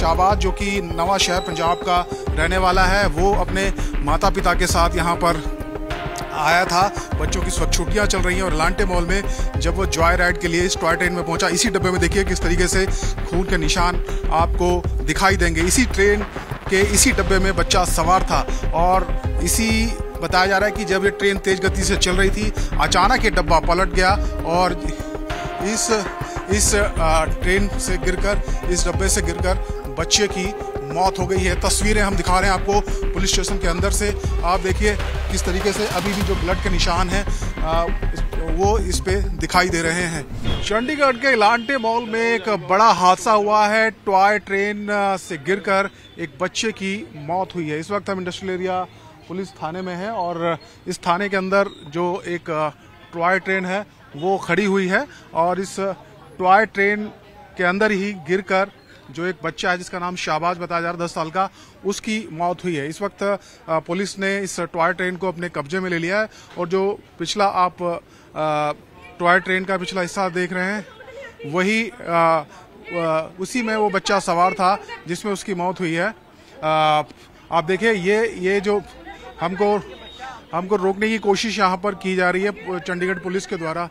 शाहबाज जो कि नवा शहर पंजाब का रहने वाला है, वो अपने माता पिता के साथ यहाँ पर आया था। बच्चों की छुट्टियाँ चल रही हैं और लांटे मॉल में जब वो जॉय राइड के लिए इस टॉय ट्रेन में पहुंचा, इसी डब्बे में देखिए किस तरीके से खून के निशान आपको दिखाई देंगे। इसी ट्रेन के इसी डब्बे में बच्चा सवार था और इसी बताया जा रहा है कि जब ये ट्रेन तेज गति से चल रही थी, अचानक ये डब्बा पलट गया और इस ट्रेन से गिरकर, इस डब्बे से गिरकर बच्चे की मौत हो गई है। तस्वीरें हम दिखा रहे हैं आपको पुलिस स्टेशन के अंदर से। आप देखिए किस तरीके से अभी भी जो ब्लड के निशान हैं वो इस पे दिखाई दे रहे हैं। चंडीगढ़ के लांटे मॉल में एक बड़ा हादसा हुआ है। टॉय ट्रेन से गिरकर एक बच्चे की मौत हुई है। इस वक्त हम इंडस्ट्रियल एरिया पुलिस थाने में है और इस थाने के अंदर जो एक टॉय ट्रेन है वो खड़ी हुई है और इस टॉय ट्रेन के अंदर ही गिरकर जो एक बच्चा है जिसका नाम शाहबाज बताया जा रहा है 10 साल का, उसकी मौत हुई है। इस वक्त पुलिस ने इस टॉय ट्रेन को अपने कब्जे में ले लिया है और जो पिछला आप टॉय ट्रेन का पिछला हिस्सा देख रहे हैं वही उसी में वो बच्चा सवार था जिसमें उसकी मौत हुई है। आप देखिए ये जो हमको रोकने की कोशिश यहाँ पर की जा रही है चंडीगढ़ पुलिस के द्वारा।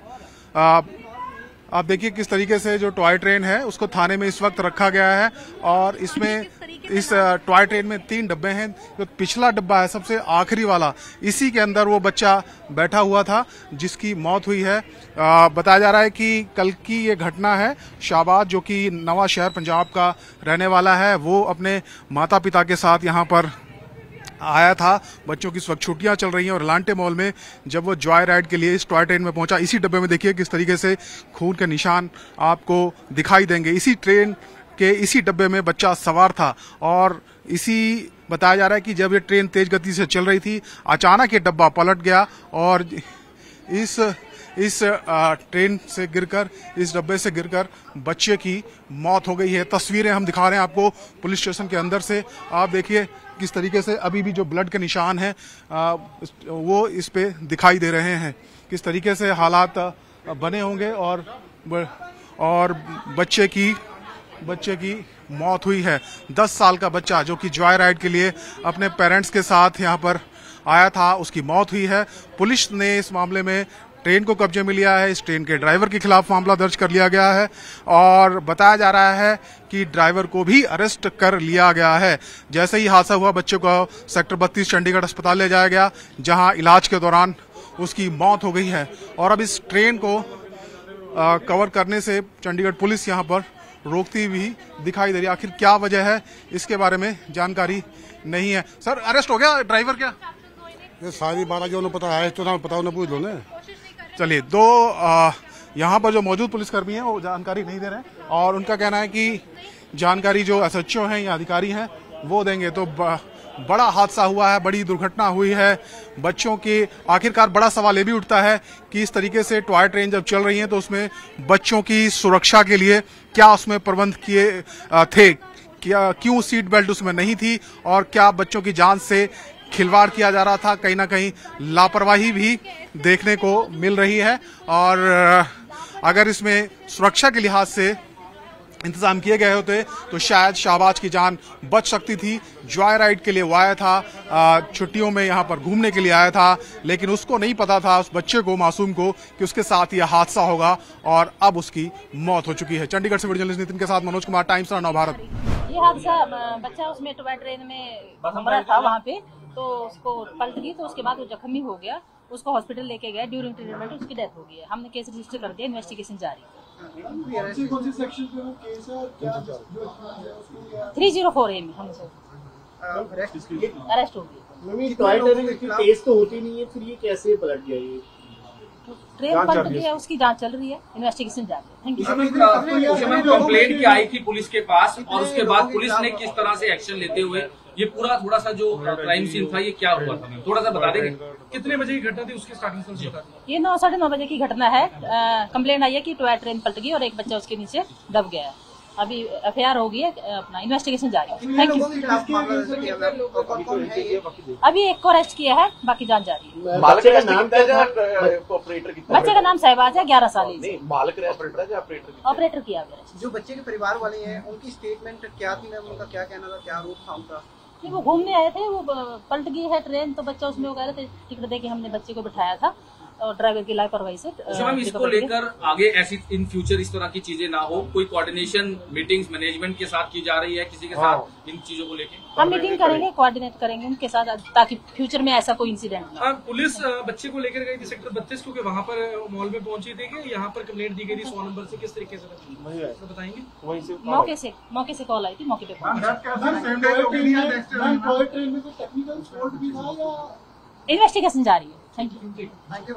आप देखिए किस तरीके से जो टॉय ट्रेन है उसको थाने में इस वक्त रखा गया है और इसमें इस टॉय ट्रेन में 3 डब्बे हैं। जो पिछला डब्बा है सबसे आखिरी वाला, इसी के अंदर वो बच्चा बैठा हुआ था जिसकी मौत हुई है। बताया जा रहा है कि कल की ये घटना है। शाहबाज जो कि नवा शहर पंजाब का रहने वाला है, वो अपने माता पिता के साथ यहाँ पर आया था। बच्चों की छुट्टियाँ चल रही हैं और लांटे मॉल में जब वो जॉय राइड के लिए इस टॉय ट्रेन में पहुंचा, इसी डब्बे में देखिए किस तरीके से खून के निशान आपको दिखाई देंगे। इसी ट्रेन के इसी डब्बे में बच्चा सवार था और इसी बताया जा रहा है कि जब ये ट्रेन तेज गति से चल रही थी, अचानक ये डब्बा पलट गया और इस ट्रेन से गिरकर, इस डब्बे से गिरकर बच्चे की मौत हो गई है। तस्वीरें हम दिखा रहे हैं आपको पुलिस स्टेशन के अंदर से। आप देखिए किस तरीके से अभी भी जो ब्लड के निशान हैं वो इस पे दिखाई दे रहे हैं। किस तरीके से हालात बने होंगे और बच्चे की मौत हुई है। 10 साल का बच्चा जो कि जॉय राइड के लिए अपने पेरेंट्स के साथ यहाँ पर आया था, उसकी मौत हुई है। पुलिस ने इस मामले में ट्रेन को कब्जे में लिया है। इस ट्रेन के ड्राइवर के खिलाफ मामला दर्ज कर लिया गया है और बताया जा रहा है कि ड्राइवर को भी अरेस्ट कर लिया गया है। जैसे ही हादसा हुआ, बच्चे को सेक्टर 32 चंडीगढ़ अस्पताल ले जाया गया, जहां इलाज के दौरान उसकी मौत हो गई है। और अब इस ट्रेन को कवर करने से चंडीगढ़ पुलिस यहां पर रोकती भी दिखाई दे रही है। आखिर क्या वजह है इसके बारे में जानकारी नहीं है। सर, अरेस्ट हो गया ड्राइवर क्या? ये सारी बात जो उन्हें पता है तो ना पता, उन्हें पूछ लो ना। चलिए, यहाँ पर जो मौजूद पुलिसकर्मी हैं वो जानकारी नहीं दे रहे हैं और उनका कहना है कि जानकारी जो एसएचओ हैं या अधिकारी हैं वो देंगे। तो बड़ा हादसा हुआ है, बड़ी दुर्घटना हुई है बच्चों की। आखिरकार बड़ा सवाल ये भी उठता है कि इस तरीके से टॉय ट्रेन जब चल रही है तो उसमें बच्चों की सुरक्षा के लिए क्या उसमें प्रबंध किए थे, क्या क्यों सीट बेल्ट उसमें नहीं थी और क्या बच्चों की जान से खिलवाड़ किया जा रहा था। कहीं ना कहीं लापरवाही भी देखने को मिल रही है और अगर इसमें सुरक्षा के लिहाज से इंतजाम किए गए होते तो शायद शाहबाज की जान बच सकती थी। जॉय राइड के लिए वो आया था, छुट्टियों में यहाँ पर घूमने के लिए आया था, लेकिन उसको नहीं पता था, उस बच्चे को, मासूम को, कि उसके साथ यह हादसा होगा और अब उसकी मौत हो चुकी है। चंडीगढ़ से वीडियो जर्नलिस्ट नितिन के साथ मनोज कुमार, टाइम्स नव भारत। ये हादसा, बच्चा उसमें टॉय ट्रेन में घूम था वहाँ पे, तो उसको पलट गई, तो उसके बाद वो जख्मी हो गया। उसको हॉस्पिटल लेके गया, ड्यूरिंग ट्रीटमेंट उसकी डेथ हो गई है। हमने केस रजिस्टर कर दिया, इन्वेस्टिगेशन जारी है। 304A में हमसे अरेस्ट हो गई। टॉय ट्रेन केस तो होती नहीं है, फिर ये कैसे पलट गया? ये ट्रेन पलट गया, उसकी जांच चल रही है, इन्वेस्टिगेशन जारी है। Thank you. कंप्लेंट की आई थी पुलिस के पास और उसके बाद पुलिस ने किस तरह से एक्शन लेते हुए ये पूरा थोड़ा सा जो क्राइम सीन था ये क्या हुआ था, थोड़ा सा बता देंगे? कितने बजे की घटना थी, उसकी स्टार्टिंग से बता दें। ये 9 साढ़े 9 बजे की घटना है। कंप्लेंट आई है कि टॉय ट्रेन पलट गई और एक बच्चा उसके नीचे दब गया है। अभी FIR हो गई है, अपना इन्वेस्टिगेशन जारी है। Thank you. अभी एक को अरेस्ट किया है, बाकी जांच जारी है। बच्चे का नाम क्या था? बच्चे का नाम सहबाज है, 11 साल एज। ऑपरेटर किया गया। जो बच्चे के परिवार वाले हैं उनकी स्टेटमेंट क्या थी मैम? उनका क्या कहना था, क्या आरोप था उनका? नहीं, वो घूमने आए थे, वो पलट गई है ट्रेन, तो बच्चा उसमें वो कह रहे थे टिकट दे के हमने बच्चे को बिठाया था और ड्राइवर की लापरवाही से। मैम इसको लेकर आगे ऐसी इन फ्यूचर इस तरह की चीजें ना हो, कोई कोऑर्डिनेशन मीटिंग्स मैनेजमेंट के साथ की जा रही है किसी के साथ इन चीजों को लेकर? हम मीटिंग करेंगे, कोऑर्डिनेट करेंगे उनके साथ, ताकि फ्यूचर में ऐसा कोई इंसिडेंट ना हो। पुलिस बच्चे को लेकर गई थी सेक्टर 32 क्योंकि वहाँ पर मॉल में पहुंची थी कि यहाँ पर कंप्लेंट दी गई थी 100 नंबर से, किस तरीके से बताएंगे? मौके से कॉल आई थी, मौके पे इन्वेस्टिगेशन जारी है। Thank you.